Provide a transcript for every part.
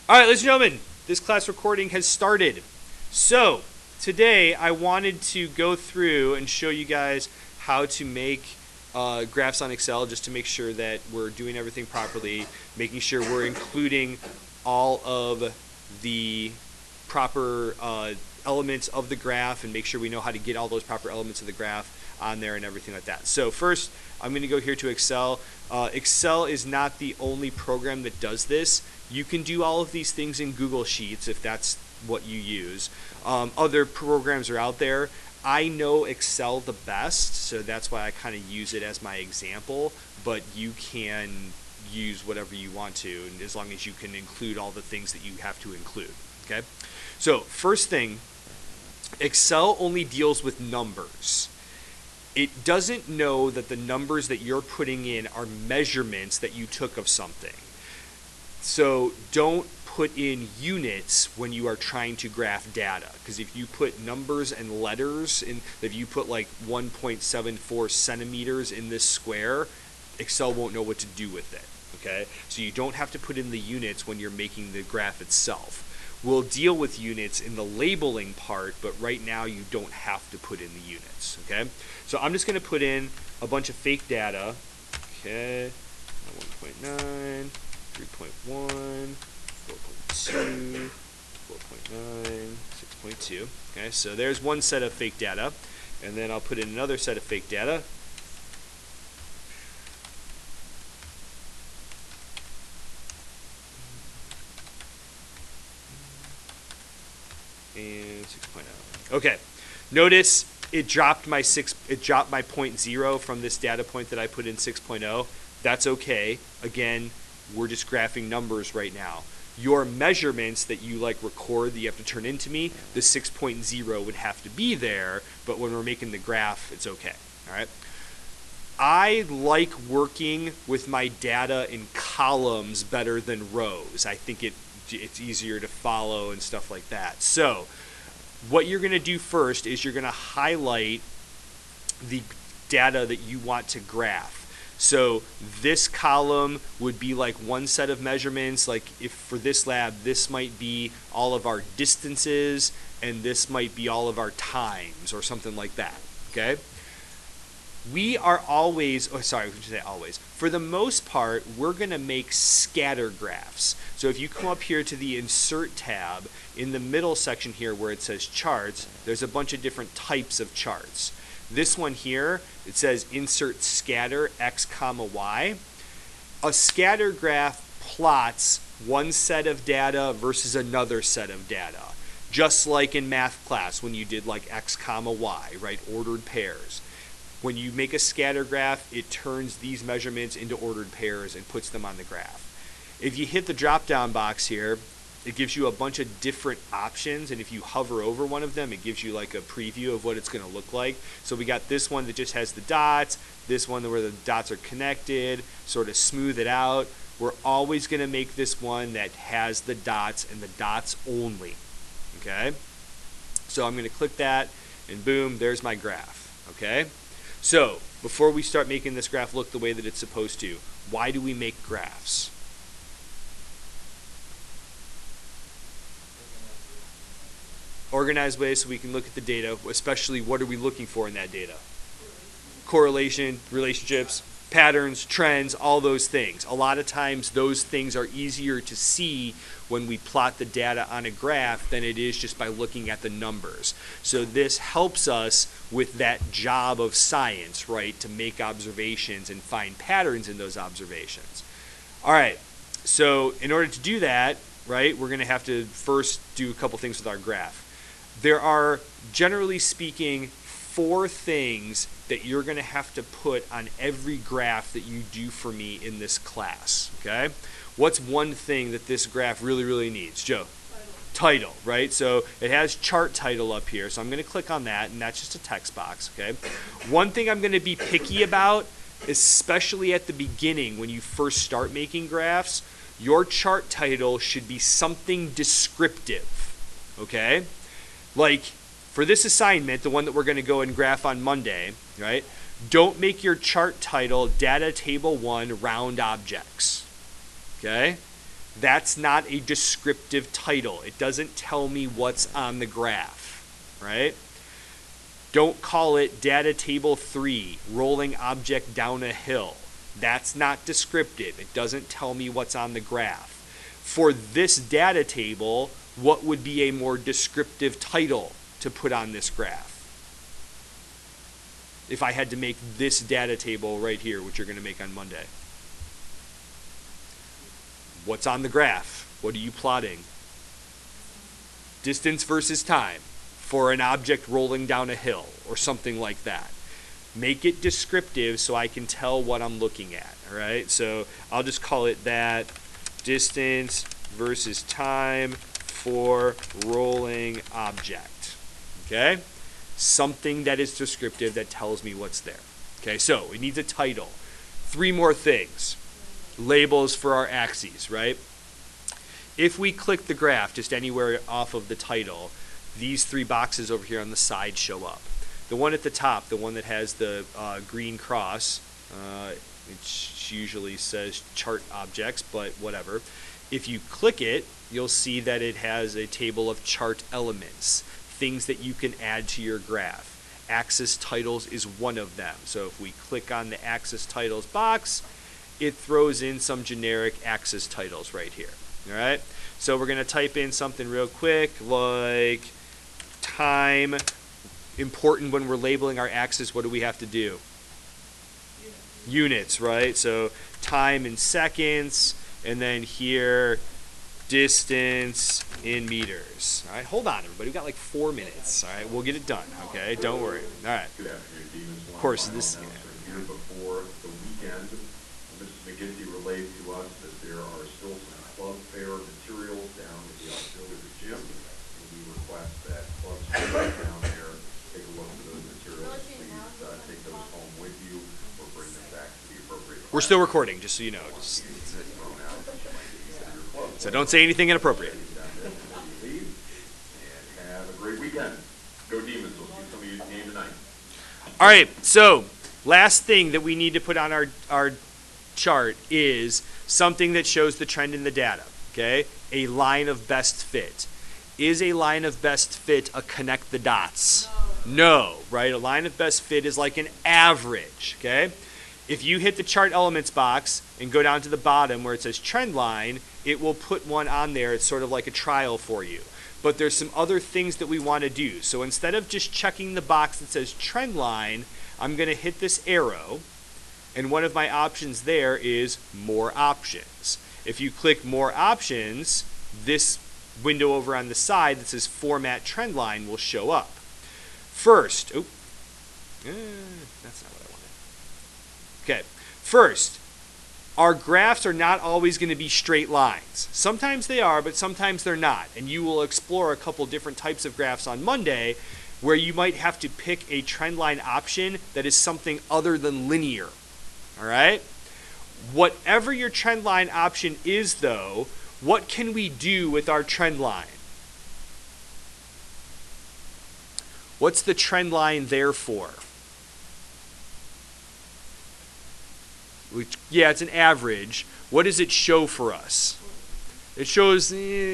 All right, ladies and gentlemen, this class recording has started. So today I wanted to go through and show you guys how to make graphs on Excel, just to make sure that we're doing everything properly, making sure we're including all of the proper elements of the graph, and make sure we know how to get all those proper elements of the graph on there and everything like that. So first, I'm going to go here to Excel. Excel is not the only program that does this. You can do all of these things in Google Sheets if that's what you use. Other programs are out there. I know Excel the best, so that's why I kind of use it as my example, but you can use whatever you want to, and as long as you can include all the things that you have to include. Okay? So first thing, Excel only deals with numbers. It doesn't know that the numbers that you're putting in are measurements that you took of something. So don't put in units when you are trying to graph data, because if you put numbers and letters in, if you put like 1.74 centimeters in this square, Excel won't know what to do with it. Okay, so you don't have to put in the units when you're making the graph itself. We'll deal with units in the labeling part, but right now you don't have to put in the units. Okay, so I'm just going to put in a bunch of fake data. Okay, 1.9, 3.1, 4.2, 4.9, 6.2. Okay, so there's one set of fake data, and then I'll put in another set of fake data. And 6.0. Okay, notice it dropped my 0.0 from this data point that I put in 6.0. That's okay. Again, we're just graphing numbers right now. Your measurements that you like record that you have to turn into me, the 6.0 would have to be there, but when we're making the graph, it's okay. All right. I like working with my data in columns better than rows. I think it's easier to follow and stuff like that. So what you're going to do first is you're going to highlight the data that you want to graph. So this column would be like one set of measurements. Like if for this lab, this might be all of our distances, and this might be all of our times or something like that. Okay? We are always, for the most part, we're going to make scatter graphs. So if you come up here to the Insert tab, in the middle section here where it says Charts, there's a bunch of different types of charts. This one here, it says Insert Scatter X, comma, Y. A scatter graph plots one set of data versus another set of data. Just like in math class when you did like X, comma, Y, right? Ordered pairs. When you make a scatter graph, it turns these measurements into ordered pairs and puts them on the graph. If you hit the drop-down box here, it gives you a bunch of different options, and if you hover over one of them, it gives you like a preview of what it's going to look like. So we got this one that just has the dots, this one where the dots are connected, sort of smooth it out. We're always going to make this one that has the dots and the dots only. Okay? So I'm going to click that, and boom, there's my graph. Okay? So, before we start making this graph look the way that it's supposed to, why do we make graphs? Organized ways so we can look at the data, especially what are we looking for in that data? Correlation, relationships, patterns, trends, all those things. A lot of times those things are easier to see when we plot the data on a graph than it is just by looking at the numbers. So this helps us with that job of science, right, to make observations and find patterns in those observations. All right, so in order to do that, right, we're going to have to first do a couple things with our graph. There are, generally speaking, 4 things that you're going to have to put on every graph that you do for me in this class, okay? What's one thing that this graph really, really needs? Joe? Title, right? So it has chart title up here, so I'm going to click on that, and that's just a text box, okay? One thing I'm going to be picky about, especially at the beginning when you first start making graphs, your chart title should be something descriptive, okay? Like, for this assignment, the one that we're going to go and graph on Monday, right? Don't make your chart title Data Table 1 Round Objects. Okay? That's not a descriptive title. It doesn't tell me what's on the graph, right? Don't call it data table 3, rolling object down a hill. That's not descriptive. It doesn't tell me what's on the graph. For this data table, what would be a more descriptive title to put on this graph? If I had to make this data table right here, which you're going to make on Monday. What's on the graph? What are you plotting? Distance versus time for an object rolling down a hill or something like that. Make it descriptive so I can tell what I'm looking at, all right? So I'll just call it that, distance versus time for rolling object, okay? Something that is descriptive that tells me what's there. Okay, so it needs a title. 3 more things. Labels for our axes, right? If we click the graph just anywhere off of the title, these 3 boxes over here on the side show up. The one at the top, the one that has the green cross, which usually says chart objects, but whatever. If you click it, you'll see that it has a table of chart elements, things that you can add to your graph. Axis titles is one of them. So if we click on the axis titles box, it throws in some generic axis titles right here. All right? So we're going to type in something real quick like time. Important when we're labeling our axis, what do we have to do? Units, right? So time in seconds, and then here distance in meters. All right, hold on, everybody. We've got like 4 minutes. All right, we'll get it done. Okay, don't worry. All right. Good afternoon, Demons. Of course, this. Here before the weekend, Mrs. McGinty relayed to us that there are still some club fair materials down at the auxiliary gym, and we request that clubs go down there, take a look at those materials. Please take those home with you or bring them back to the appropriate. We're still recording, just so you know. So don't say anything inappropriate. And have a great weekend. Go Demons. We'll see some of you game tonight. All right, so last thing that we need to put on our chart is something that shows the trend in the data, okay? A line of best fit. Is a line of best fit a connect the dots? No, right? A line of best fit is like an average, okay? If you hit the chart elements box and go down to the bottom where it says trend line, it will put one on there. It's sort of like a trial for you. But there's some other things that we want to do. So instead of just checking the box that says trend line, I'm going to hit this arrow, and one of my options there is more options. If you click more options, this window over on the side that says format trend line will show up. First, that's not what I wanted. Okay, first, our graphs are not always going to be straight lines. Sometimes they are, but sometimes they're not. And you will explore a couple different types of graphs on Monday where you might have to pick a trend line option that is something other than linear. All right? Whatever your trend line option is, though, what can we do with our trend line? What's the trend line there for? Yeah, it's an average. What does it show for us? It shows,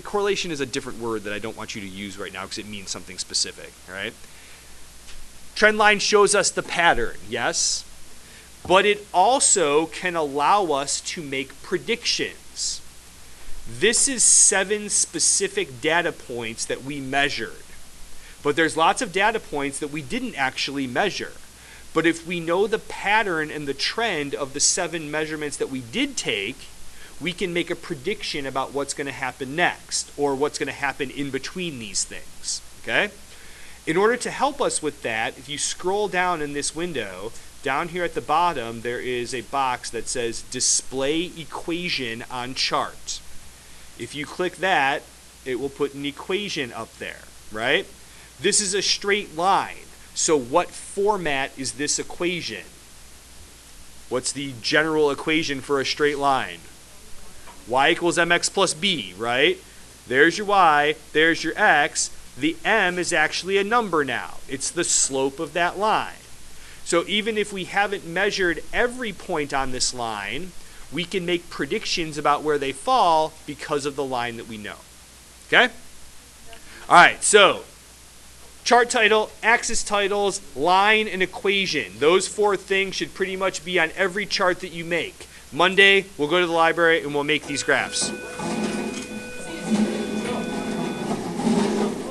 correlation is a different word that I don't want you to use right now because it means something specific, right? Trend line shows us the pattern, yes? But it also can allow us to make predictions. This is 7 specific data points that we measured. But there's lots of data points that we didn't actually measure. But if we know the pattern and the trend of the 7 measurements that we did take, we can make a prediction about what's going to happen next or what's going to happen in between these things, okay? In order to help us with that, if you scroll down in this window, down here at the bottom, there is a box that says Display Equation on Chart. If you click that, it will put an equation up there, right? This is a straight line. So what format is this equation? What's the general equation for a straight line? Y equals mx plus b, right? There's your y, there's your x. The m is actually a number now. It's the slope of that line. So even if we haven't measured every point on this line, we can make predictions about where they fall because of the line that we know. Okay? All right, so chart title, axis titles, line, and equation. Those 4 things should pretty much be on every chart that you make. Monday, we'll go to the library and we'll make these graphs.